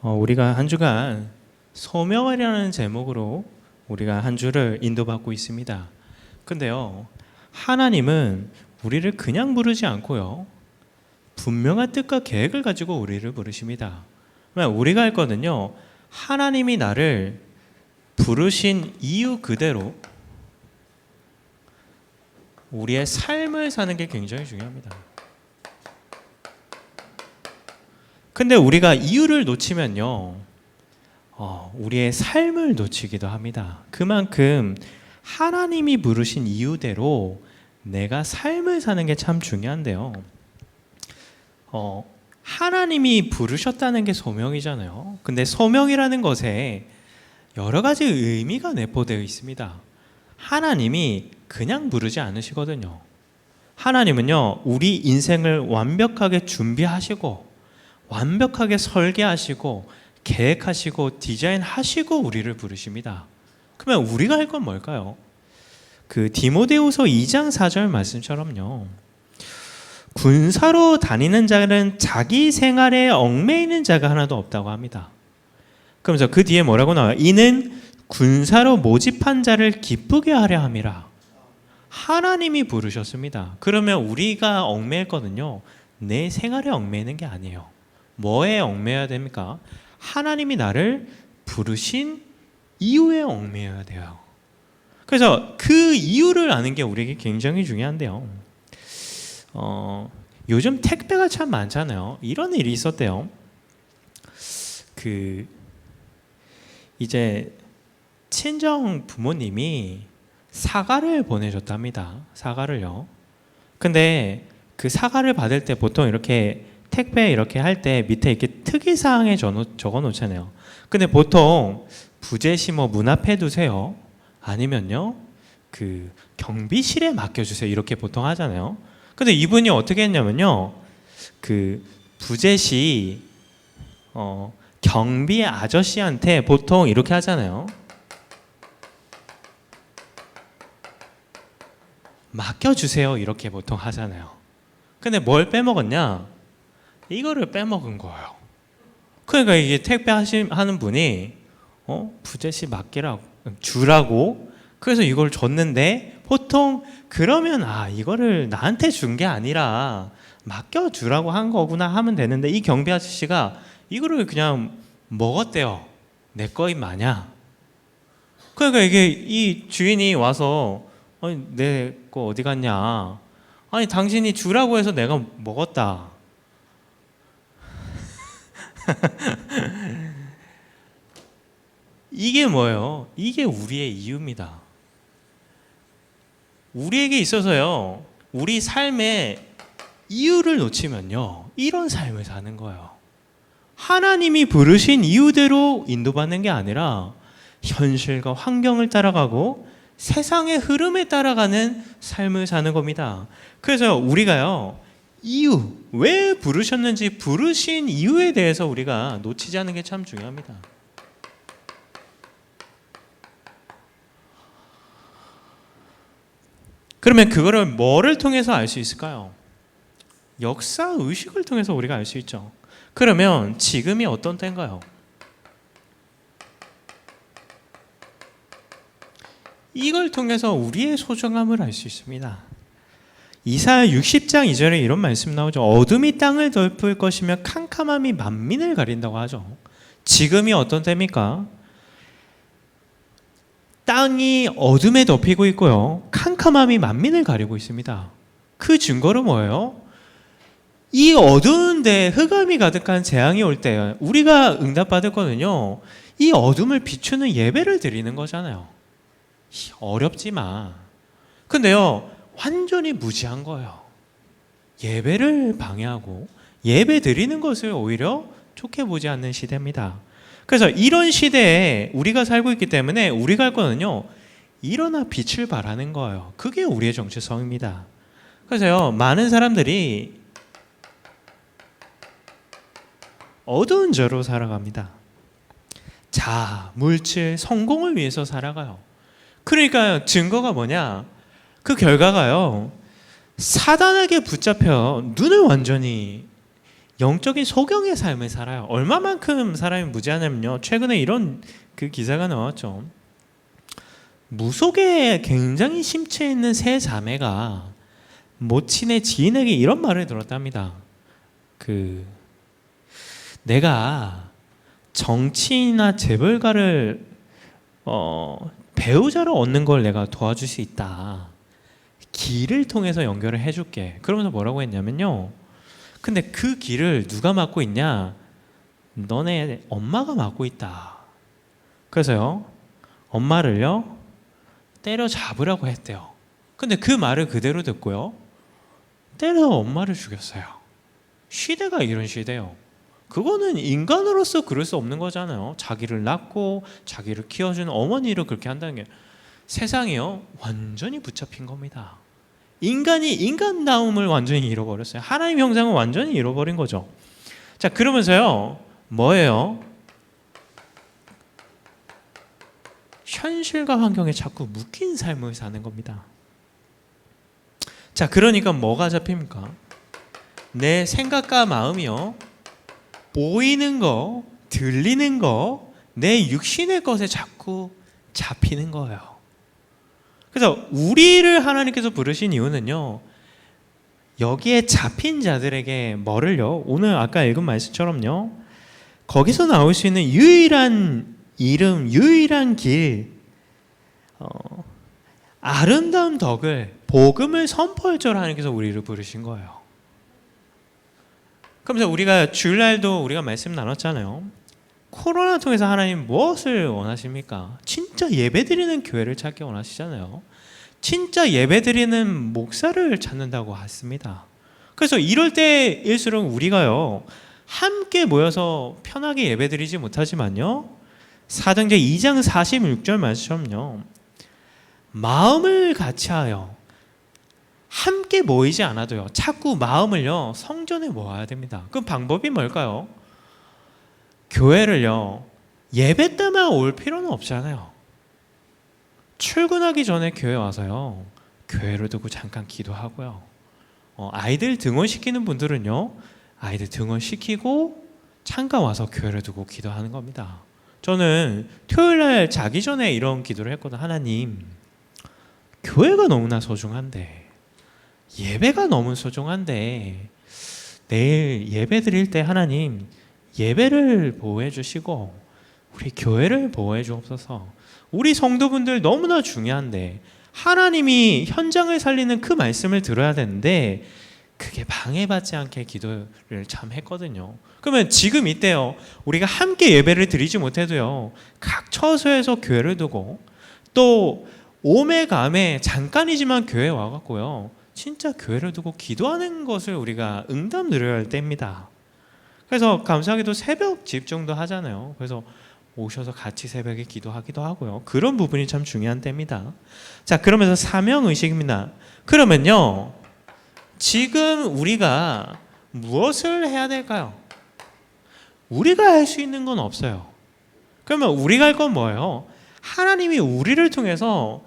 우리가 한 주간 소명이라는 제목으로 우리가 한 주를 인도받고 있습니다. 근데요, 하나님은 우리를 그냥 부르지 않고요, 분명한 뜻과 계획을 가지고 우리를 부르십니다. 우리가 할 거는요, 하나님이 나를 부르신 이유 그대로 우리의 삶을 사는 게 굉장히 중요합니다. 근데 우리가 이유를 놓치면요, 우리의 삶을 놓치기도 합니다. 그만큼 하나님이 부르신 이유대로 내가 삶을 사는 게 참 중요한데요. 하나님이 부르셨다는 게 소명이잖아요. 근데 소명이라는 것에 여러 가지 의미가 내포되어 있습니다. 하나님이 그냥 부르지 않으시거든요. 하나님은요, 우리 인생을 완벽하게 준비하시고 완벽하게 설계하시고 계획하시고 디자인하시고 우리를 부르십니다. 그러면 우리가 할 건 뭘까요? 그 디모데후서 2장 4절 말씀처럼요, 군사로 다니는 자는 자기 생활에 얽매이는 자가 하나도 없다고 합니다. 그러면서 그 뒤에 뭐라고 나와요? 이는 군사로 모집한 자를 기쁘게 하려 함이라. 하나님이 부르셨습니다. 그러면 우리가 얽매였거든요, 내 생활에 얽매이는 게 아니에요. 뭐에 얽매여야 됩니까? 하나님이 나를 부르신 이유에 얽매여야 돼요. 그래서 그 이유를 아는 게 우리에게 굉장히 중요한데요. 요즘 택배가 참 많잖아요. 이런 일이 있었대요. 이제 친정 부모님이 사과를 보내줬답니다. 사과를요. 근데 그 사과를 받을 때 보통 이렇게 택배 이렇게 할 때 밑에 이렇게 특이사항에 적어 놓잖아요. 근데 보통 부재시 문 앞에 두세요. 아니면요, 그 경비실에 맡겨주세요. 이렇게 보통 하잖아요. 근데 이분이 어떻게 했냐면요, 그 부재시 경비 아저씨한테 보통 이렇게 하잖아요. 맡겨주세요. 이렇게 보통 하잖아요. 근데 뭘 빼먹었냐? 이거를 빼먹은 거예요. 그러니까 이게 택배 하는 분이 부재시 맡기라고 주라고, 그래서 이걸 줬는데 보통 그러면 이거를 나한테 준 게 아니라 맡겨주라고 한 거구나 하면 되는데, 이 경비 아저씨가 이거를 그냥 먹었대요. 내 거인 마냥. 그러니까 이게 이 주인이 와서 내 거 어디 갔냐? 아니 당신이 주라고 해서 내가 먹었다. 이게 뭐예요? 이게 우리의 이유입니다. 우리에게 있어서요, 우리 삶의 이유를 놓치면요, 이런 삶을 사는 거예요. 하나님이 부르신 이유대로 인도받는 게 아니라 현실과 환경을 따라가고 세상의 흐름에 따라가는 삶을 사는 겁니다. 그래서 우리가요, 이유, 왜 부르셨는지 부르신 이유에 대해서 우리가 놓치지 않는 게 참 중요합니다. 그러면 그거를 뭐를 통해서 알 수 있을까요? 역사 의식을 통해서 우리가 알 수 있죠. 그러면 지금이 어떤 때인가요? 이걸 통해서 우리의 소중함을 알 수 있습니다. 이사야 60장 2절에 이런 말씀 나오죠. 어둠이 땅을 덮을 것이며 캄캄함이 만민을 가린다고 하죠. 지금이 어떤 때입니까? 땅이 어둠에 덮이고 있고요, 캄캄함이 만민을 가리고 있습니다. 그 증거는 뭐예요? 이 어두운 데 흑암이 가득한 재앙이 올 때 우리가 응답받았거든요. 이 어둠을 비추는 예배를 드리는 거잖아요. 어렵지만 근데요, 완전히 무지한 거예요. 예배를 방해하고 예배 드리는 것을 오히려 좋게 보지 않는 시대입니다. 그래서 이런 시대에 우리가 살고 있기 때문에 우리가 할 거는요, 일어나 빛을 발하는 거예요. 그게 우리의 정체성입니다. 그래서요, 많은 사람들이 어두운 저로 살아갑니다. 자, 물질, 성공을 위해서 살아가요. 그러니까 증거가 뭐냐? 그 결과가요, 사단에게 붙잡혀 눈을 완전히 영적인 소경의 삶을 살아요. 얼마만큼 사람이 무지하냐면요. 최근에 이런 그 기사가 나왔죠. 무속에 굉장히 심취해 있는 세 자매가 모친의 지인에게 이런 말을 들었답니다. 내가 정치인이나 재벌가를 배우자로 얻는 걸 내가 도와줄 수 있다. 길을 통해서 연결을 해줄게. 그러면서 뭐라고 했냐면요. 근데 그 길을 누가 맡고 있냐? 너네 엄마가 맡고 있다. 그래서요, 엄마를요, 때려잡으라고 했대요. 근데 그 말을 그대로 듣고요, 때려 엄마를 죽였어요. 시대가 이런 시대요. 그거는 인간으로서 그럴 수 없는 거잖아요. 자기를 낳고 자기를 키워주는 어머니를 그렇게 한다는 게, 세상이요 완전히 붙잡힌 겁니다. 인간이 인간다움을 완전히 잃어버렸어요. 하나님 형상을 완전히 잃어버린 거죠. 자, 그러면서요 뭐예요? 현실과 환경에 자꾸 묶인 삶을 사는 겁니다. 자, 그러니까 뭐가 잡힙니까? 내 생각과 마음이요, 보이는 거, 들리는 거, 내 육신의 것에 자꾸 잡히는 거예요. 그래서 우리를 하나님께서 부르신 이유는요, 여기에 잡힌 자들에게 뭐를요, 오늘 아까 읽은 말씀처럼요, 거기서 나올 수 있는 유일한 이름, 유일한 길, 아름다운 덕을, 복음을 선포할 줄 하나님께서 우리를 부르신 거예요. 그러면서 우리가 주일날도 우리가 말씀 나눴잖아요. 코로나 통해서 하나님 무엇을 원하십니까? 진짜 예배드리는 교회를 찾기 원하시잖아요. 진짜 예배드리는 목사를 찾는다고 했습니다. 그래서 이럴 때일수록 우리가요, 함께 모여서 편하게 예배드리지 못하지만요, 사도행전 2장 46절 말씀처럼요, 마음을 같이하여 함께 모이지 않아도요, 자꾸 마음을요 성전에 모아야 됩니다. 그 방법이 뭘까요? 교회를요 예배 때만 올 필요는 없잖아요. 출근하기 전에 교회 와서요, 교회를 두고 잠깐 기도하고요, 아이들 등원시키는 분들은요, 아이들 등원시키고 잠깐 와서 교회를 두고 기도하는 겁니다. 저는 토요일날 자기 전에 이런 기도를 했거든. 하나님, 교회가 너무나 소중한데, 예배가 너무 소중한데, 내일 예배 드릴 때 하나님 예배를 보호해 주시고 우리 교회를 보호해 주옵소서. 우리 성도분들 너무나 중요한데, 하나님이 현장을 살리는 그 말씀을 들어야 되는데 그게 방해받지 않게 기도를 참 했거든요. 그러면 지금 이때요, 우리가 함께 예배를 드리지 못해도요, 각 처소에서 교회를 두고, 또 오매 가매 잠깐이지만 교회에 와갖고요, 진짜 교회를 두고 기도하는 것을 우리가 응답 누려야 할 때입니다. 그래서 감사하게도 새벽 집중도 하잖아요. 그래서 오셔서 같이 새벽에 기도하기도 하고요. 그런 부분이 참 중요한 때입니다. 자, 그러면서 사명의식입니다. 그러면요, 지금 우리가 무엇을 해야 될까요? 우리가 할 수 있는 건 없어요. 그러면 우리가 할 건 뭐예요? 하나님이 우리를 통해서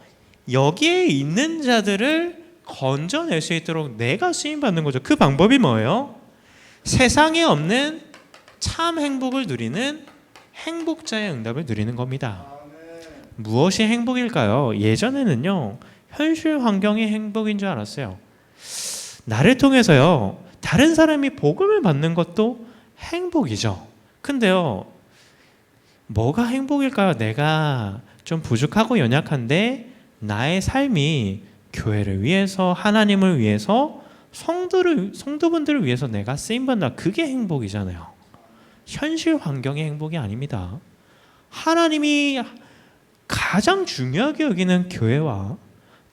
여기에 있는 자들을 건져낼 수 있도록 내가 쓰임받는 거죠. 그 방법이 뭐예요? 세상에 없는 참 행복을 누리는 행복자의 응답을 누리는 겁니다. 무엇이 행복일까요? 예전에는요, 현실 환경이 행복인 줄 알았어요. 나를 통해서요, 다른 사람이 복음을 받는 것도 행복이죠. 근데요, 뭐가 행복일까요? 내가 좀 부족하고 연약한데 나의 삶이 교회를 위해서, 하나님을 위해서, 성도분들을 위해서 내가 쓰임받는다. 그게 행복이잖아요. 현실 환경의 행복이 아닙니다. 하나님이 가장 중요하게 여기는 교회와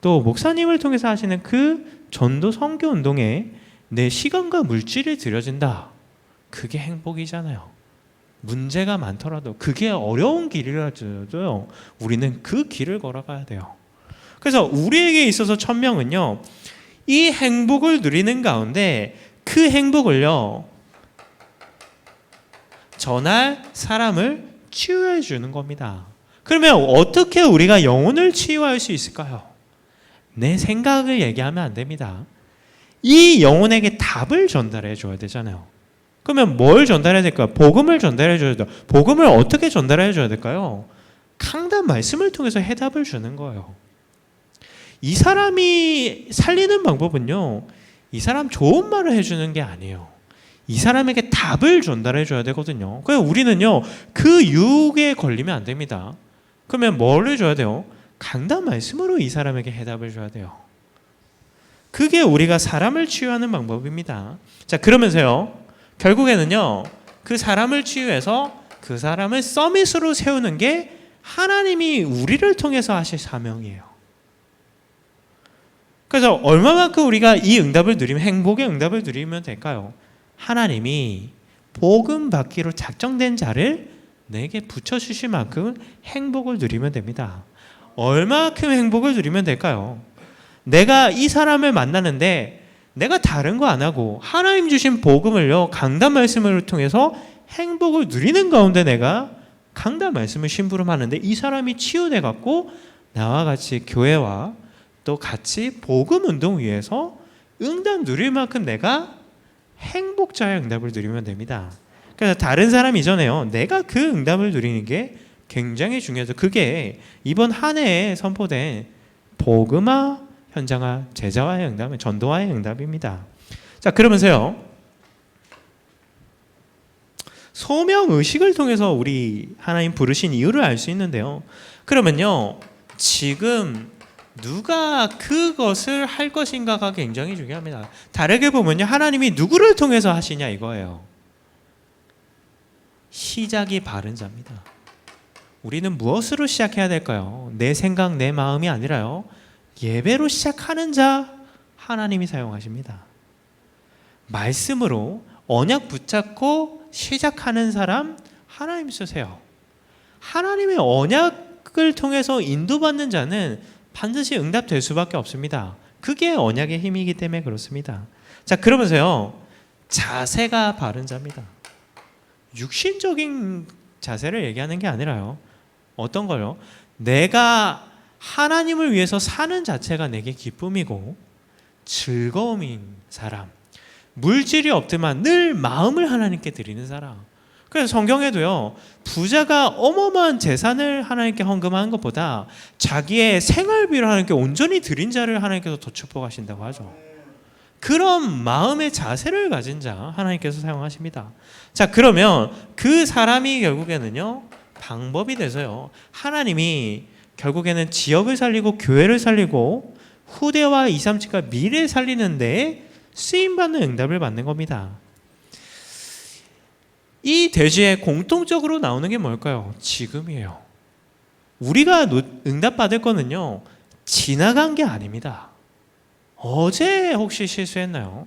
또 목사님을 통해서 하시는 그 전도 선교 운동에 내 시간과 물질이 들여진다. 그게 행복이잖아요. 문제가 많더라도, 그게 어려운 길이라도요, 우리는 그 길을 걸어가야 돼요. 그래서 우리에게 있어서 천명은요, 이 행복을 누리는 가운데 그 행복을요, 전할 사람을 치유해 주는 겁니다. 그러면 어떻게 우리가 영혼을 치유할 수 있을까요? 내 생각을 얘기하면 안 됩니다. 이 영혼에게 답을 전달해 줘야 되잖아요. 그러면 뭘 전달해야 될까요? 복음을 전달해 줘야 돼요. 복음을 어떻게 전달해 줘야 될까요? 강단 말씀을 통해서 해답을 주는 거예요. 이 사람이 살리는 방법은요, 이 사람 좋은 말을 해주는 게 아니에요. 이 사람에게 답을 전달해 줘야 되거든요. 그래서 우리는요, 그 유혹에 걸리면 안 됩니다. 그러면 뭘 해줘야 돼요? 강단 말씀으로 이 사람에게 해답을 줘야 돼요. 그게 우리가 사람을 치유하는 방법입니다. 자, 그러면서요, 결국에는요, 그 사람을 치유해서 그 사람을 서밋으로 세우는 게 하나님이 우리를 통해서 하실 사명이에요. 그래서 얼마만큼 우리가 이 응답을 누리면, 행복의 응답을 누리면 될까요? 하나님이 복음 받기로 작정된 자를 내게 붙여주실 만큼 행복을 누리면 됩니다. 얼마만큼 행복을 누리면 될까요? 내가 이 사람을 만나는데 내가 다른 거 안 하고 하나님 주신 복음을요, 강단 말씀을 통해서 행복을 누리는 가운데 내가 강단 말씀을 심부름하는데 이 사람이 치유돼 갖고 나와 같이 교회와 또 같이 복음 운동 위해서 응답 누릴 만큼 내가 행복자의 응답을 누리면 됩니다. 그래서 다른 사람 이전에요, 내가 그 응답을 누리는 게 굉장히 중요해서 그게 이번 한 해에 선포된 복음화, 현장화, 제자화의 응답, 전도화의 응답입니다. 자, 그러면서요, 소명 의식을 통해서 우리 하나님 부르신 이유를 알 수 있는데요. 그러면요, 지금 누가 그것을 할 것인가가 굉장히 중요합니다. 다르게 보면요, 하나님이 누구를 통해서 하시냐 이거예요. 시작이 바른 자입니다. 우리는 무엇으로 시작해야 될까요? 내 생각, 내 마음이 아니라요, 예배로 시작하는 자 하나님이 사용하십니다. 말씀으로 언약 붙잡고 시작하는 사람 하나님 쓰세요. 하나님의 언약을 통해서 인도받는 자는 반드시 응답될 수밖에 없습니다. 그게 언약의 힘이기 때문에 그렇습니다. 자, 그러면서요, 자세가 바른 자입니다. 육신적인 자세를 얘기하는 게 아니라요, 어떤 거요? 내가 하나님을 위해서 사는 자체가 내게 기쁨이고 즐거움인 사람, 물질이 없지만 늘 마음을 하나님께 드리는 사람. 그래서 성경에도요, 부자가 어마어마한 재산을 하나님께 헌금하는 것보다 자기의 생활비를 하나님께 온전히 드린 자를 하나님께서 더 축복하신다고 하죠. 그런 마음의 자세를 가진 자 하나님께서 사용하십니다. 자, 그러면 그 사람이 결국에는요, 방법이 돼서요, 하나님이 결국에는 지역을 살리고 교회를 살리고 후대와 2, 3치가 미래를 살리는 데 쓰임받는 응답을 받는 겁니다. 이 대지에 공통적으로 나오는 게 뭘까요? 지금이에요. 우리가 응답받을 거는요, 지나간 게 아닙니다. 어제 혹시 실수했나요?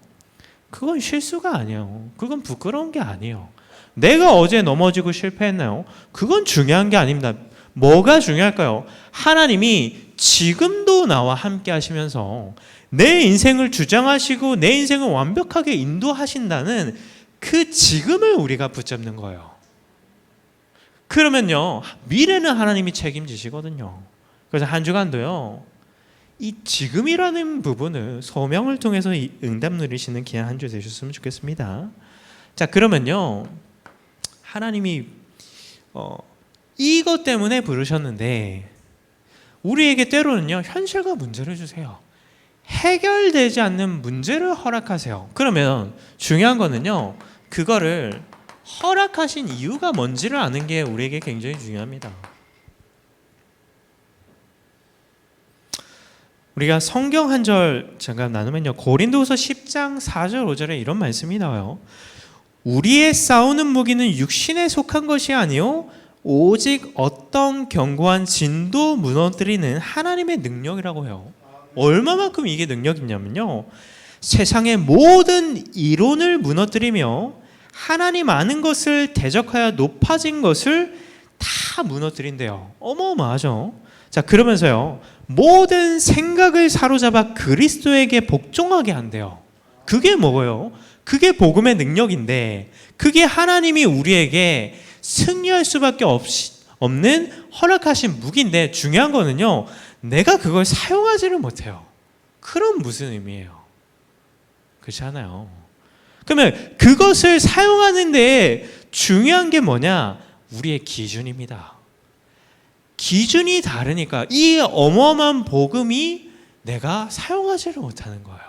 그건 실수가 아니에요. 그건 부끄러운 게 아니에요. 내가 어제 넘어지고 실패했나요? 그건 중요한 게 아닙니다. 뭐가 중요할까요? 하나님이 지금도 나와 함께 하시면서 내 인생을 주장하시고 내 인생을 완벽하게 인도하신다는 그 지금을 우리가 붙잡는 거예요. 그러면요, 미래는 하나님이 책임지시거든요. 그래서 한 주간도요, 이 지금이라는 부분을 소명을 통해서 이 응답 누리시는 귀한 한 주 되셨으면 좋겠습니다. 자, 그러면요, 하나님이 이것 때문에 부르셨는데 우리에게 때로는요, 현실과 문제를 주세요. 해결되지 않는 문제를 허락하세요. 그러면 중요한 거는요, 그거를 허락하신 이유가 뭔지를 아는 게 우리에게 굉장히 중요합니다. 우리가 성경 한 절 잠깐 나누면요, 고린도후서 10장 4절 5절에 이런 말씀이 나와요. 우리의 싸우는 무기는 육신에 속한 것이 아니요 오직 어떤 견고한 진도 무너뜨리는 하나님의 능력이라고 해요. 얼마만큼 이게 능력 있냐면요, 세상의 모든 이론을 무너뜨리며 하나님 아는 것을 대적하여 높아진 것을 다 무너뜨린대요. 어마어마하죠. 자, 그러면서요, 모든 생각을 사로잡아 그리스도에게 복종하게 한대요. 그게 뭐예요? 그게 복음의 능력인데, 그게 하나님이 우리에게 승리할 수밖에 없는 허락하신 무기인데, 중요한 거는요, 내가 그걸 사용하지를 못해요. 그럼 무슨 의미예요? 그렇지 않아요. 그러면 그것을 사용하는데 중요한 게 뭐냐? 우리의 기준입니다. 기준이 다르니까 이 어마어마한 복음이 내가 사용하지를 못하는 거예요.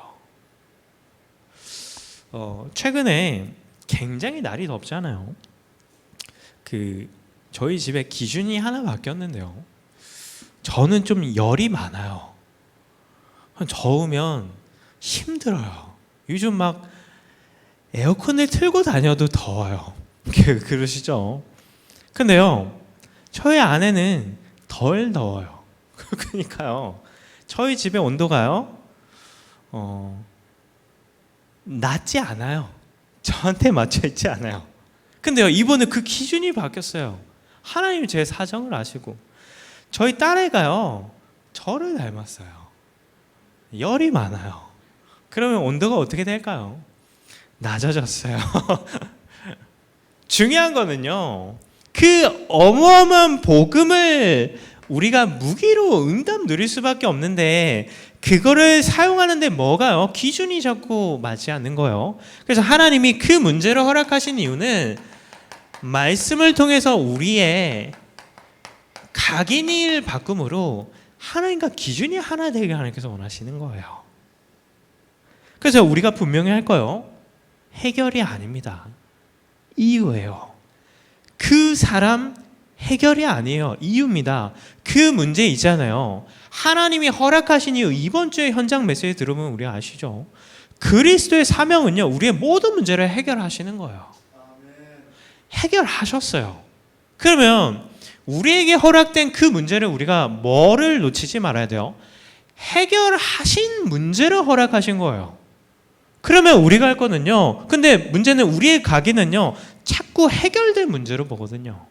최근에 굉장히 날이 덥잖아요. 저희 집에 기준이 하나 바뀌었는데요. 저는 좀 열이 많아요. 더우면 힘들어요. 요즘 막 에어컨을 틀고 다녀도 더워요. 그러시죠? 근데요, 저희 아내는 덜 더워요. 그러니까요, 저희 집의 온도가요, 낮지 않아요. 저한테 맞춰 있지 않아요. 근데요, 이번에 그 기준이 바뀌었어요. 하나님이 제 사정을 아시고, 저희 딸애가요, 저를 닮았어요. 열이 많아요. 그러면 온도가 어떻게 될까요? 낮아졌어요. 중요한 거는요, 그 어마어마한 복음을 우리가 무기로 응답 누릴 수밖에 없는데 그거를 사용하는데 뭐가요? 기준이 자꾸 맞지 않는 거예요. 그래서 하나님이 그 문제를 허락하신 이유는 말씀을 통해서 우리의 각인을 바꿈으로 하나님과 기준이 하나 되게 하나님께서 원하시는 거예요. 그래서 우리가 분명히 할 거예요. 해결이 아닙니다. 이유예요. 그 사람 해결이 아니에요. 이유입니다. 그 문제 있잖아요. 하나님이 허락하신 이유, 이번 주에 현장 메시지 들으면 우리가 아시죠? 그리스도의 사명은요, 우리의 모든 문제를 해결하시는 거예요. 해결하셨어요. 그러면 우리에게 허락된 그 문제를 우리가 뭐를 놓치지 말아야 돼요? 해결하신 문제를 허락하신 거예요. 그러면 우리가 할 거는요, 근데 문제는 우리의 각인은요, 자꾸 해결된 문제로 보거든요.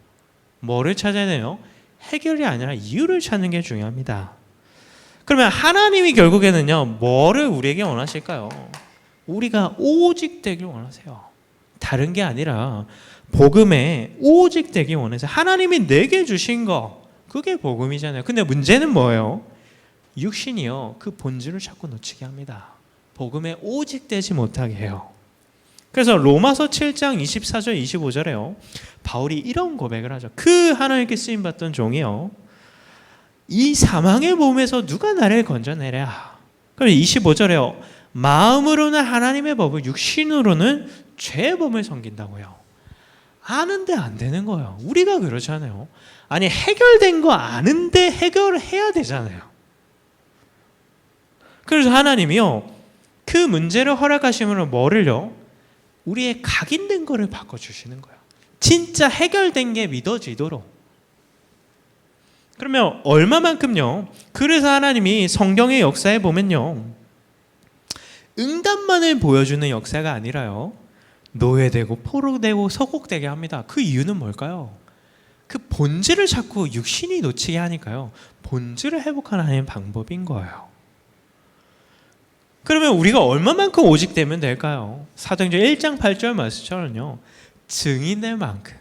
뭐를 찾아야 돼요? 해결이 아니라 이유를 찾는 게 중요합니다. 그러면 하나님이 결국에는요, 뭐를 우리에게 원하실까요? 우리가 오직 되길 원하세요. 다른 게 아니라 복음에 오직 되길 원하세요. 하나님이 내게 주신 거, 그게 복음이잖아요. 근데 문제는 뭐예요? 육신이요, 그 본질을 자꾸 놓치게 합니다. 복음에 오직 되지 못하게 해요. 그래서 로마서 7장 24절 25절에요, 바울이 이런 고백을 하죠. 그 하나님께 쓰임받던 종이요, 이 사망의 몸에서 누가 나를 건져내랴. 그럼 25절에요, 마음으로는 하나님의 법을, 육신으로는 죄의 법을 섬긴다고요. 아는데 안 되는 거예요. 우리가 그렇잖아요. 아니, 해결된 거 아는데 해결을 해야 되잖아요. 그래서 하나님이요, 그 문제를 허락하시면 뭐를요? 우리의 각인된 거를 바꿔주시는 거예요. 진짜 해결된 게 믿어지도록. 그러면 얼마만큼요? 그래서 하나님이 성경의 역사에 보면요, 응답만을 보여주는 역사가 아니라요, 노예되고 포로되고 서곡되게 합니다. 그 이유는 뭘까요? 그 본질을 자꾸 육신이 놓치게 하니까요, 본질을 회복하는 하나님의 방법인 거예요. 그러면 우리가 얼마만큼 오직되면 될까요? 사도행전 1장 8절 말씀처럼요, 증인될 만큼,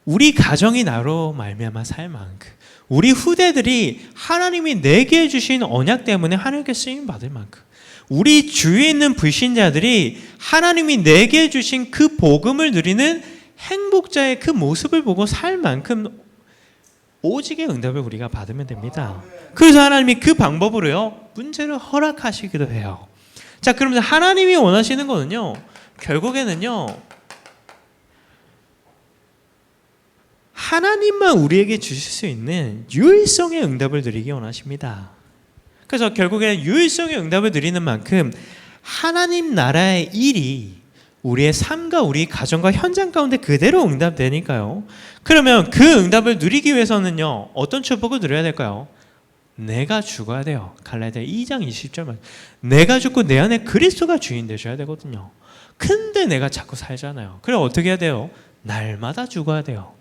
우리 가정이 나로 말미암아 살 만큼, 우리 후대들이 하나님이 내게 주신 언약 때문에 하나님께 쓰임 받을 만큼, 우리 주위에 있는 불신자들이 하나님이 내게 주신 그 복음을 누리는 행복자의 그 모습을 보고 살 만큼 오직의 응답을 우리가 받으면 됩니다. 그래서 하나님이 그 방법으로요, 문제를 허락하시기도 해요. 자, 그러면 하나님이 원하시는 거는요, 결국에는요, 하나님만 우리에게 주실 수 있는 유일성의 응답을 드리기 원하십니다. 그래서 결국에는 유일성의 응답을 드리는 만큼 하나님 나라의 일이 우리의 삶과 우리 가정과 현장 가운데 그대로 응답되니까요. 그러면 그 응답을 누리기 위해서는요, 어떤 축복을 누려야 될까요? 내가 죽어야 돼요. 갈라디아 2장 20절 내가 죽고 내 안에 그리스도가 주인 되셔야 되거든요. 근데 내가 자꾸 살잖아요. 그럼 어떻게 해야 돼요? 날마다 죽어야 돼요.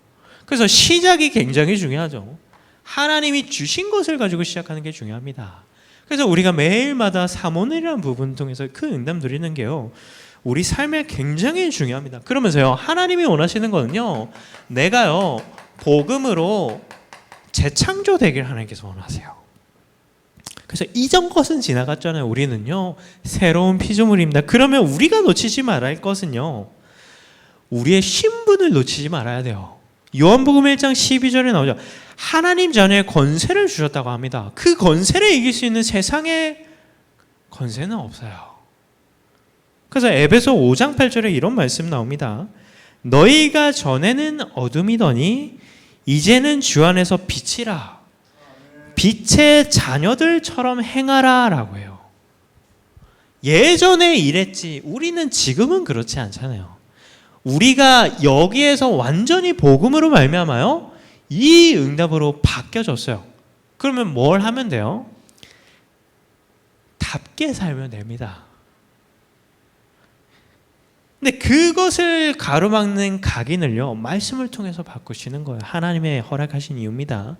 그래서 시작이 굉장히 중요하죠. 하나님이 주신 것을 가지고 시작하는 게 중요합니다. 그래서 우리가 매일마다 사모늘이라는 부분을 통해서 그 응답 누리는 게요, 우리 삶에 굉장히 중요합니다. 그러면서요, 하나님이 원하시는 거는요, 내가요, 복음으로 재창조되길 하나님께서 원하세요. 그래서 이전 것은 지나갔잖아요. 우리는요, 새로운 피조물입니다. 그러면 우리가 놓치지 말아야 할 것은요, 우리의 신분을 놓치지 말아야 돼요. 요한복음 1장 12절에 나오죠. 하나님 자녀의 권세를 주셨다고 합니다. 그 권세를 이길 수 있는 세상의 권세는 없어요. 그래서 에베소 5장 8절에 이런 말씀 나옵니다. 너희가 전에는 어둠이더니 이제는 주 안에서 빛이라. 빛의 자녀들처럼 행하라 라고 해요. 예전에 이랬지 우리는 지금은 그렇지 않잖아요. 우리가 여기에서 완전히 복음으로 말미암아요, 이 응답으로 바뀌어졌어요. 그러면 뭘 하면 돼요? 답게 살면 됩니다. 근데 그것을 가로막는 각인을요, 말씀을 통해서 바꾸시는 거예요. 하나님의 허락하신 이유입니다.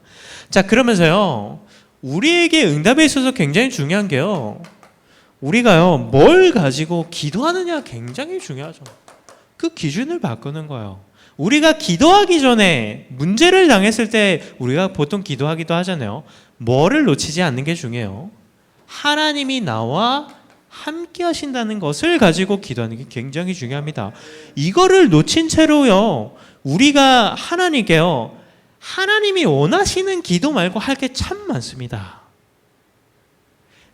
자, 그러면서요, 우리에게 응답에 있어서 굉장히 중요한 게요, 우리가요, 뭘 가지고 기도하느냐 굉장히 중요하죠. 그 기준을 바꾸는 거예요. 우리가 기도하기 전에 문제를 당했을 때 우리가 보통 기도하기도 하잖아요. 뭐를 놓치지 않는 게 중요해요. 하나님이 나와 함께 하신다는 것을 가지고 기도하는 게 굉장히 중요합니다. 이거를 놓친 채로요, 우리가 하나님께요, 하나님이 원하시는 기도 말고 할 게 참 많습니다.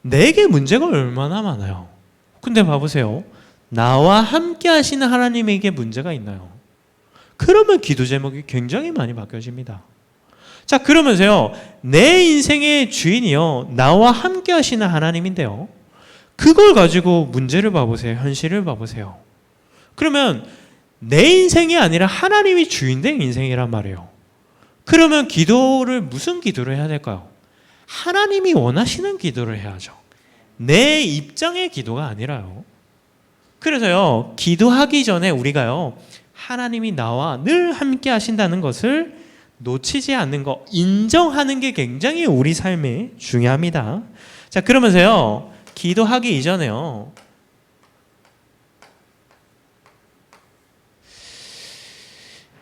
내게 문제가 얼마나 많아요. 근데 봐보세요. 나와 함께 하시는 하나님에게 문제가 있나요? 그러면 기도 제목이 굉장히 많이 바뀌어집니다. 자, 그러면서요, 내 인생의 주인이요, 나와 함께 하시는 하나님인데요, 그걸 가지고 문제를 봐보세요. 현실을 봐보세요. 그러면 내 인생이 아니라 하나님이 주인된 인생이란 말이에요. 그러면 기도를 무슨 기도를 해야 될까요? 하나님이 원하시는 기도를 해야죠. 내 입장의 기도가 아니라요. 그래서요, 기도하기 전에 우리가요, 하나님이 나와 늘 함께 하신다는 것을 놓치지 않는 것, 인정하는 게 굉장히 우리 삶에 중요합니다. 자, 그러면서요, 기도하기 이전에요,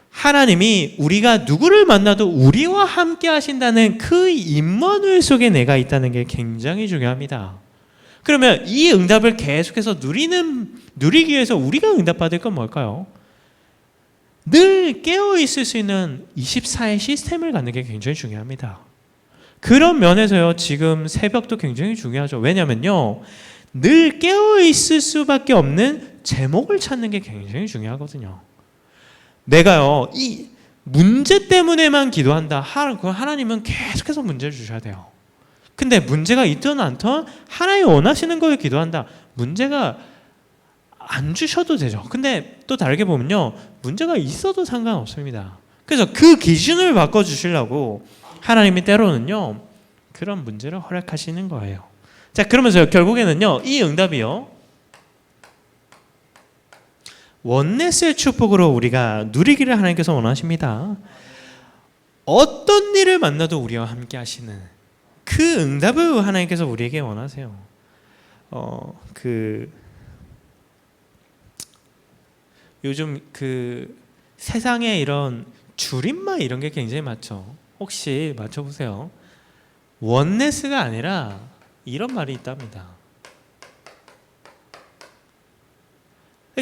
하나님이 우리가 누구를 만나도 우리와 함께 하신다는 그 임마누엘 속에 내가 있다는 게 굉장히 중요합니다. 그러면 이 응답을 계속해서 누리기 위해서 우리가 응답받을 건 뭘까요? 늘 깨어있을 수 있는 24의 시스템을 갖는 게 굉장히 중요합니다. 그런 면에서요, 지금 새벽도 굉장히 중요하죠. 왜냐면요, 늘 깨어있을 수밖에 없는 제목을 찾는 게 굉장히 중요하거든요. 내가요, 이 문제 때문에만 기도한다. 하나님은 계속해서 문제를 주셔야 돼요. 근데 문제가 있든 않든 하나님 원하시는 걸 기도한다. 문제가 안 주셔도 되죠. 근데 또 다르게 보면요, 문제가 있어도 상관없습니다. 그래서 그 기준을 바꿔주시려고 하나님이 때로는요, 그런 문제를 허락하시는 거예요. 자, 그러면서 결국에는요, 이 응답이요, 원네스의 축복으로 우리가 누리기를 하나님께서 원하십니다. 어떤 일을 만나도 우리와 함께 하시는 그 응답을 하나님께서 우리에게 원하세요. 요즘 세상에 이런 줄임말 이런 게 굉장히 많죠. 혹시 맞춰보세요. 원네스가 아니라 이런 말이 있답니다.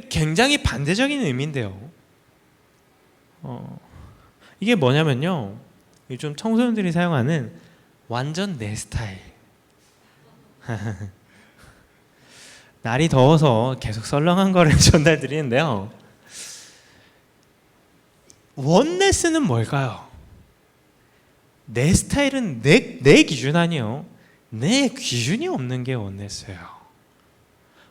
굉장히 반대적인 의미인데요. 이게 뭐냐면요, 요즘 청소년들이 사용하는 완전 내 스타일. 날이 더워서 계속 썰렁한 거를 전달 드리는데요, 원네스는 뭘까요? 내 스타일은 내 기준 아니에요. 내 기준이 없는 게 원네스예요.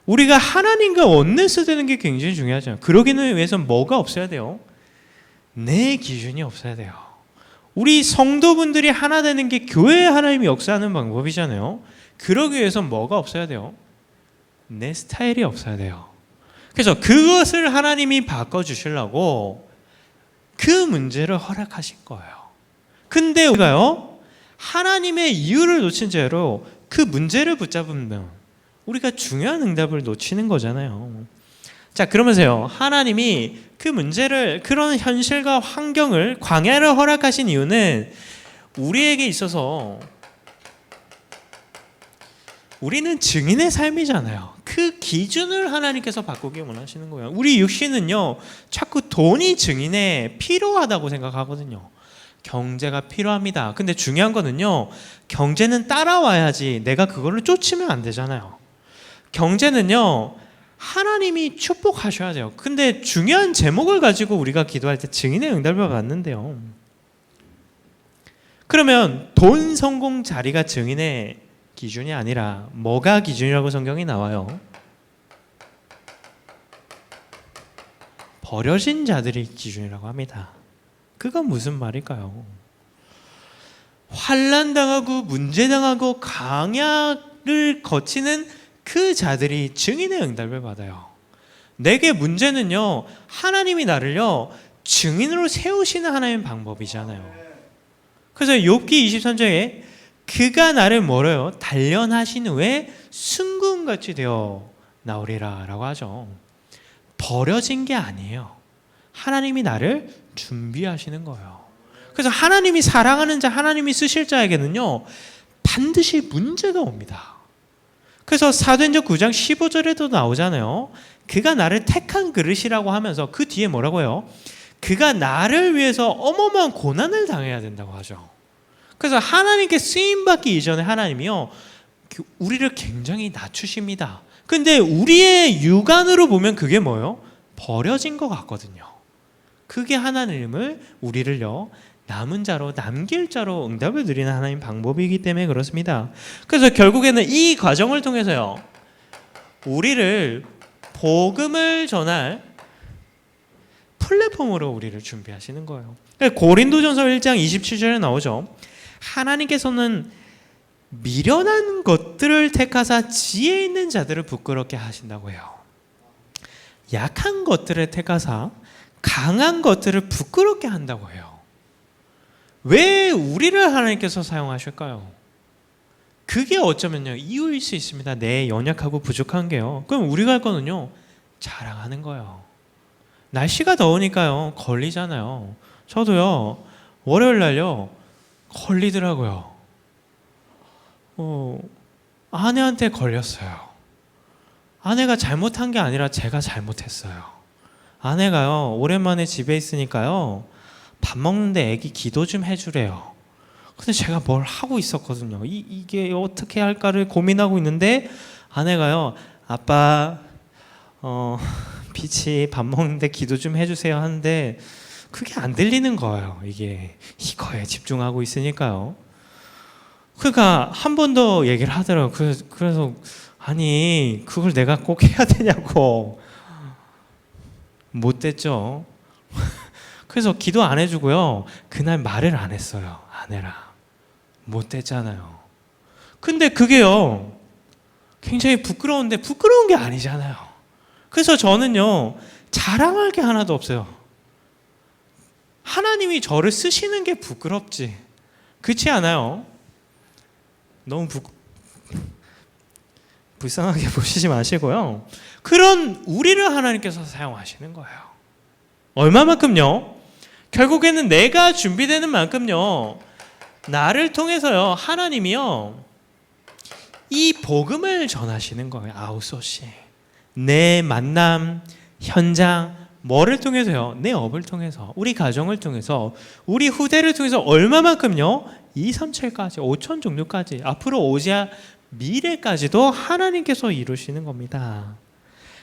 우리가 하나님과 원네스 되는 게 굉장히 중요하잖아요. 그러기는 위해서 뭐가 없어야 돼요? 내 기준이 없어야 돼요. 우리 성도분들이 하나 되는 게 교회에 하나님이 역사하는 방법이잖아요. 그러기 위해서 뭐가 없어야 돼요? 내 스타일이 없어야 돼요. 그래서 그것을 하나님이 바꿔주시려고 그 문제를 허락하신 거예요. 근데 우리가요, 하나님의 이유를 놓친 채로 그 문제를 붙잡으면 우리가 중요한 응답을 놓치는 거잖아요. 자, 그러면서요, 하나님이 그 문제를, 그런 현실과 환경을, 광야를 허락하신 이유는 우리에게 있어서 우리는 증인의 삶이잖아요. 그 기준을 하나님께서 바꾸기 원하시는 거예요. 우리 육신은요, 자꾸 돈이 증인에 필요하다고 생각하거든요. 경제가 필요합니다. 근데 중요한 거는요, 경제는 따라와야지 내가 그걸로 쫓으면 안 되잖아요. 경제는요, 하나님이 축복하셔야 돼요. 근데 중요한 제목을 가지고 우리가 기도할 때 증인의 응답을 받는데요. 그러면 돈, 성공, 자리가 증인의 기준이 아니라 뭐가 기준이라고 성경이 나와요? 버려진 자들이 기준이라고 합니다. 그건 무슨 말일까요? 환난당하고 문제당하고 강약을 거치는 그 자들이 증인의 응답을 받아요. 내게 문제는요, 하나님이 나를요 증인으로 세우시는 하나님의 방법이잖아요. 그래서 욥기 23장에 그가 나를 뭐래요? 단련하신 후에 순금같이 되어 나오리라 라고 하죠. 버려진 게 아니에요. 하나님이 나를 준비하시는 거예요. 그래서 하나님이 사랑하는 자, 하나님이 쓰실 자에게는요 반드시 문제가 옵니다. 그래서 사도행전 9장 15절에도 나오잖아요. 그가 나를 택한 그릇이라고 하면서 그 뒤에 뭐라고 해요? 그가 나를 위해서 어마어마한 고난을 당해야 된다고 하죠. 그래서 하나님께 쓰임받기 이전에 하나님이요 우리를 굉장히 낮추십니다. 근데 우리의 육안으로 보면 그게 뭐예요? 버려진 것 같거든요. 그게 하나님을 우리를요 남은 자로, 남길 자로 응답을 드리는 하나님 방법이기 때문에 그렇습니다. 그래서 결국에는 이 과정을 통해서요 우리를 복음을 전할 플랫폼으로 우리를 준비하시는 거예요. 고린도전서 1장 27절에 나오죠. 하나님께서는 미련한 것들을 택하사 지혜 있는 자들을 부끄럽게 하신다고 해요. 약한 것들을 택하사 강한 것들을 부끄럽게 한다고 해요. 왜 우리를 하나님께서 사용하실까요? 그게 어쩌면요 이유일 수 있습니다. 내 연약하고 부족한 게요. 그럼 우리가 할 거는요 자랑하는 거예요. 날씨가 더우니까요 걸리잖아요. 저도요 월요일 날요 걸리더라고요. 아내한테 걸렸어요. 아내가 잘못한 게 아니라 제가 잘못했어요. 아내가요 오랜만에 집에 있으니까요 밥 먹는데 애기 기도 좀 해주래요. 근데 제가 뭘 하고 있었거든요. 이게 어떻게 할까를 고민하고 있는데 아내가요 아빠 빛이 밥 먹는데 기도 좀 해주세요 하는데 그게 안 들리는 거예요. 이거에 집중하고 있으니까요. 그러니까 한 번 더 얘기를 하더라고요. 그래서 아니 그걸 내가 꼭 해야 되냐고. 못됐죠. 그래서 기도 안 해주고요 그날 말을 안 했어요. 아내랑 못됐잖아요. 근데 그게요 굉장히 부끄러운데 부끄러운 게 아니잖아요. 그래서 저는요 자랑할 게 하나도 없어요. 하나님이 저를 쓰시는 게 부끄럽지 그렇지 않아요? 너무 불쌍하게 보시지 마시고요. 그런 우리를 하나님께서 사용하시는 거예요. 얼마만큼요? 결국에는 내가 준비되는 만큼요 나를 통해서요 하나님이요 이 복음을 전하시는 거예요. 아웃소싱. 내 만남 현장 뭐를 통해서요? 내 업을 통해서, 우리 가정을 통해서, 우리 후대를 통해서 얼마만큼요? 2, 3, 7까지 5천 종류까지 앞으로 오지야 미래까지도 하나님께서 이루시는 겁니다.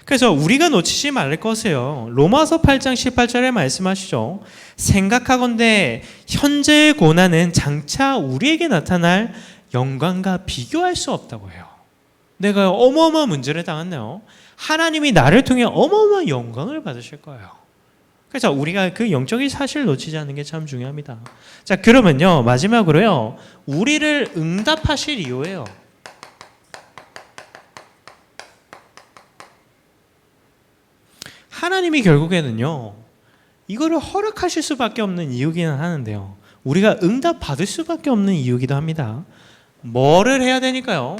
그래서 우리가 놓치지 말을 것이요. 로마서 8장 18절에 말씀하시죠. 생각하건대 현재의 고난은 장차 우리에게 나타날 영광과 비교할 수 없다고 해요. 내가 어마어마한 문제를 당했네요. 하나님이 나를 통해 어마어마한 영광을 받으실 거예요. 그래서 우리가 그 영적인 사실을 놓치지 않는 게 참 중요합니다. 자, 그러면요 마지막으로요 우리를 응답하실 이유예요. 하나님이 결국에는요 이거를 허락하실 수밖에 없는 이유기는 하는데요 우리가 응답 받을 수밖에 없는 이유기도 합니다. 뭐를 해야 되니까요?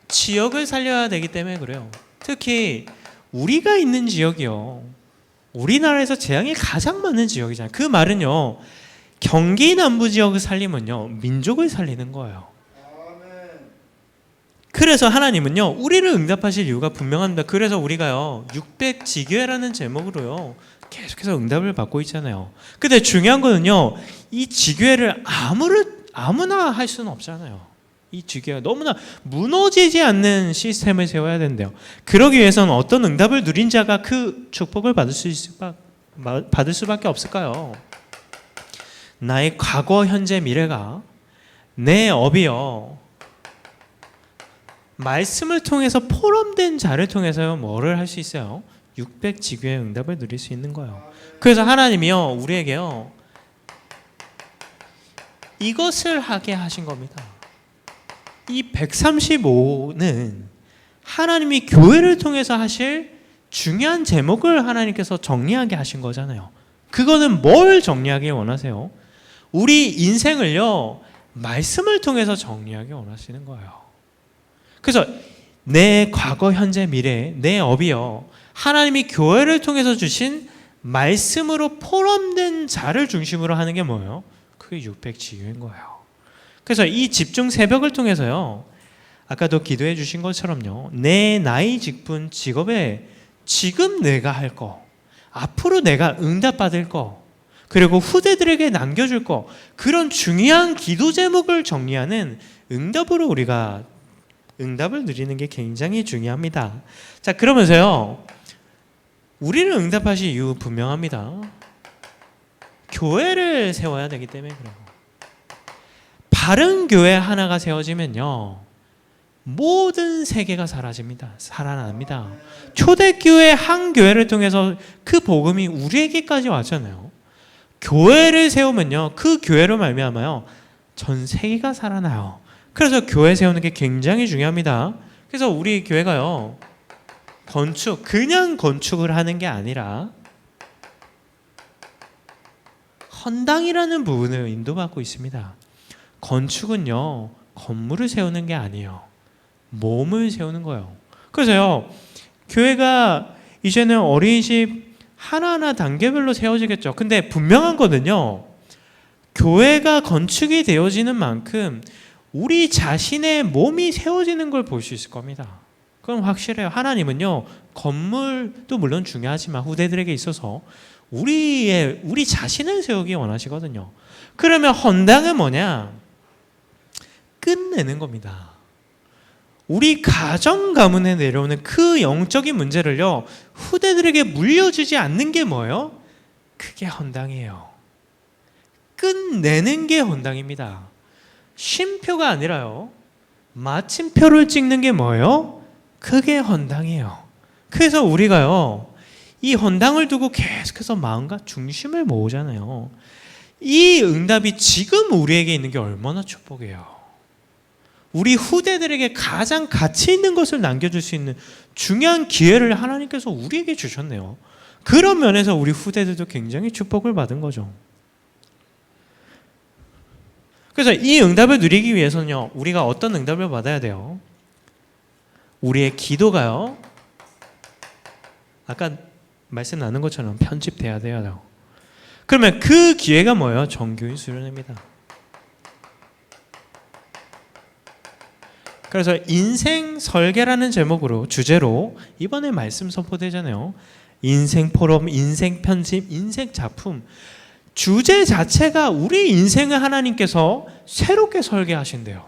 지역을 살려야 되기 때문에 그래요. 특히 우리가 있는 지역이요 우리나라에서 재앙이 가장 많은 지역이잖아요. 그 말은요 경기 남부 지역을 살리면요 민족을 살리는 거예요. 그래서 하나님은요, 우리를 응답하실 이유가 분명합니다. 그래서 우리가요, 600지교회라는 제목으로요, 계속해서 응답을 받고 있잖아요. 근데 중요한 거는요, 이 지교회를 아무나 할 수는 없잖아요. 이 지교회가 너무나 무너지지 않는 시스템을 세워야 된대요. 그러기 위해서는 어떤 응답을 누린 자가 그 축복을 받을 수밖에 없을까요? 나의 과거, 현재, 미래가 내 업이요, 말씀을 통해서 포럼된 자를 통해서요, 뭐를 할 수 있어요? 600지교의 응답을 누릴 수 있는 거예요. 그래서 하나님이요, 우리에게요, 이것을 하게 하신 겁니다. 이 135는 하나님이 교회를 통해서 하실 중요한 제목을 하나님께서 정리하게 하신 거잖아요. 그거는 뭘 정리하길 원하세요? 우리 인생을요, 말씀을 통해서 정리하기 원하시는 거예요. 그래서 내 과거, 현재, 미래, 내 업이요, 하나님이 교회를 통해서 주신 말씀으로 포럼된 자를 중심으로 하는 게 뭐예요? 그게 600지교인 거예요. 그래서 이 집중 새벽을 통해서요, 아까도 기도해 주신 것처럼요, 내 나이, 직분, 직업에 지금 내가 할 거, 앞으로 내가 응답받을 거, 그리고 후대들에게 남겨줄 거, 그런 중요한 기도 제목을 정리하는 응답으로 우리가 응답을 누리는 게 굉장히 중요합니다. 자, 그러면서요, 우리를 응답하실 이유 분명합니다. 교회를 세워야 되기 때문에 그래요. 바른 교회 하나가 세워지면요, 모든 세계가 살아납니다. 초대교회 한 교회를 통해서 그 복음이 우리에게까지 왔잖아요. 교회를 세우면요, 그 교회로 말미암아요, 전 세계가 살아나요. 그래서 교회 세우는 게 굉장히 중요합니다. 그래서 우리 교회가요, 그냥 건축을 하는 게 아니라 헌당이라는 부분을 인도받고 있습니다. 건축은요, 건물을 세우는 게 아니에요. 몸을 세우는 거예요. 그래서요, 교회가 이제는 어린이집 하나하나 단계별로 세워지겠죠. 근데 분명한 거는요, 교회가 건축이 되어지는 만큼 우리 자신의 몸이 세워지는 걸 볼 수 있을 겁니다. 그건 확실해요. 하나님은요, 건물도 물론 중요하지만 후대들에게 있어서 우리 자신을 세우기 원하시거든요. 그러면 헌당은 뭐냐? 끝내는 겁니다. 우리 가정 가문에 내려오는 그 영적인 문제를요, 후대들에게 물려주지 않는 게 뭐예요? 그게 헌당이에요. 끝내는 게 헌당입니다. 쉼표가 아니라요, 마침표를 찍는 게 뭐예요? 그게 헌당이에요. 그래서 우리가요, 이 헌당을 두고 계속해서 마음과 중심을 모으잖아요. 이 응답이 지금 우리에게 있는 게 얼마나 축복이에요. 우리 후대들에게 가장 가치 있는 것을 남겨줄 수 있는 중요한 기회를 하나님께서 우리에게 주셨네요. 그런 면에서 우리 후대들도 굉장히 축복을 받은 거죠. 그래서 이 응답을 누리기 위해서는요, 우리가 어떤 응답을 받아야 돼요? 우리의 기도가요, 아까 말씀 나눈 것처럼 편집돼야 돼요. 그러면 그 기회가 뭐예요? 정교인 수련회입니다. 그래서 인생 설계라는 제목으로, 주제로 이번에 말씀 선포되잖아요. 인생 포럼, 인생 편집, 인생 작품. 주제 자체가 우리 인생을 하나님께서 새롭게 설계하신대요.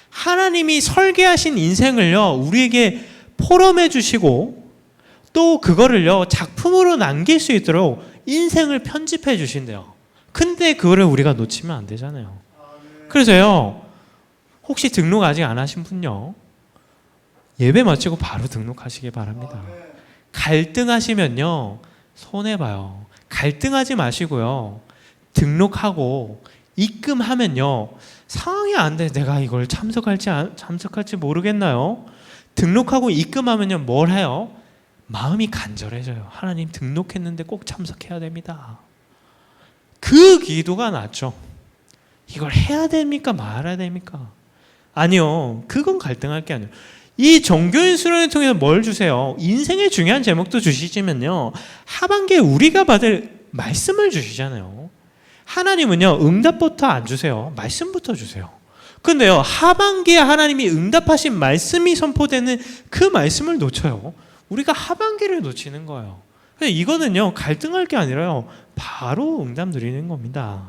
하나님이 설계하신 인생을요, 우리에게 포럼해 주시고 또 그거를요, 작품으로 남길 수 있도록 인생을 편집해 주신대요. 근데 그거를 우리가 놓치면 안 되잖아요. 그래서요, 혹시 등록 아직 안 하신 분요, 예배 마치고 바로 등록하시기 바랍니다. 갈등하시면요, 손해봐요. 갈등하지 마시고요, 등록하고 입금하면요, 상황이 안 돼, 내가 이걸 참석할지 모르겠나요? 등록하고 입금하면요, 뭘 해요? 마음이 간절해져요. 하나님, 등록했는데 꼭 참석해야 됩니다. 그 기도가 낫죠. 이걸 해야 됩니까? 말아야 됩니까? 아니요, 그건 갈등할 게 아니에요. 이 종교인 수련을 통해서 뭘 주세요? 인생의 중요한 제목도 주시지만요, 하반기에 우리가 받을 말씀을 주시잖아요. 하나님은요, 응답부터 안 주세요. 말씀부터 주세요. 근데요, 하반기에 하나님이 응답하신 말씀이 선포되는 그 말씀을 놓쳐요. 우리가 하반기를 놓치는 거예요. 이거는요, 갈등할 게 아니라요, 바로 응답 누리는 겁니다.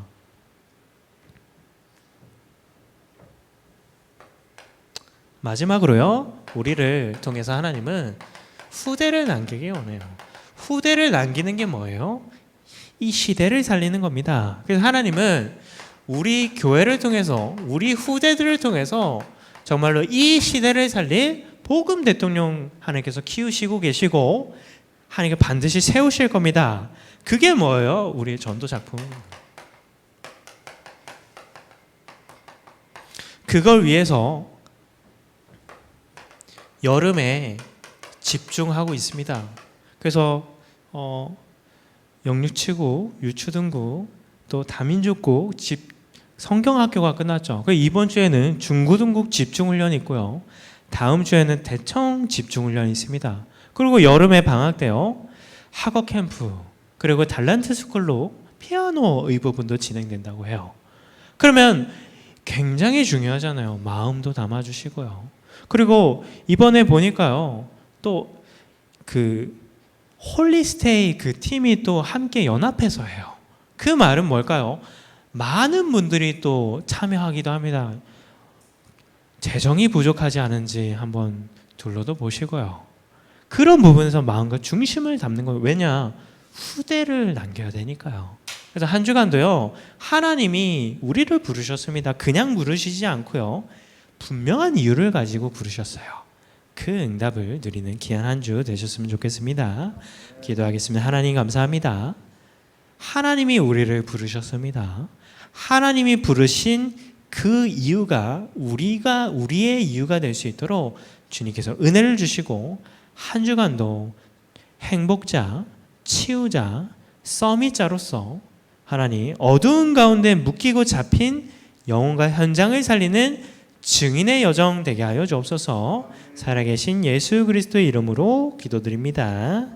마지막으로요, 우리를 통해서 하나님은 후대를 남기기 원해요. 후대를 남기는 게 뭐예요? 이 시대를 살리는 겁니다. 그래서 하나님은 우리 교회를 통해서, 우리 후대들을 통해서 정말로 이 시대를 살릴 복음 대통령 하나님께서 키우시고 계시고 하나님께 반드시 세우실 겁니다. 그게 뭐예요? 우리의 전도 작품. 그걸 위해서 여름에 집중하고 있습니다. 그래서 영육치구, 유초등부, 또 다민족국 성경학교가 끝났죠. 이번 주에는 중고등국 집중훈련이 있고요. 다음 주에는 대청 집중훈련이 있습니다. 그리고 여름에 방학 때요, 학업 캠프, 그리고 달란트 스쿨로 피아노의 부분도 진행된다고 해요. 그러면 굉장히 중요하잖아요. 마음도 담아주시고요. 그리고 이번에 보니까요, 또 그 홀리스테이 그 팀이 또 함께 연합해서 해요. 그 말은 뭘까요? 많은 분들이 또 참여하기도 합니다. 재정이 부족하지 않은지 한번 둘러도 보시고요. 그런 부분에서 마음과 중심을 담는 거예요. 왜냐? 후대를 남겨야 되니까요. 그래서 한 주간도요, 하나님이 우리를 부르셨습니다. 그냥 부르시지 않고요, 분명한 이유를 가지고 부르셨어요. 그 응답을 누리는 귀한 한 주 되셨으면 좋겠습니다. 기도하겠습니다. 하나님 감사합니다. 하나님이 우리를 부르셨습니다. 하나님이 부르신 그 이유가 우리의 이유가 될 수 있도록 주님께서 은혜를 주시고 한 주간도 행복자, 치유자, 서밋자로서 하나님 어두운 가운데 묶이고 잡힌 영혼과 현장을 살리는 증인의 여정 되게 하여 주옵소서. 살아계신 예수 그리스도의 이름으로 기도드립니다.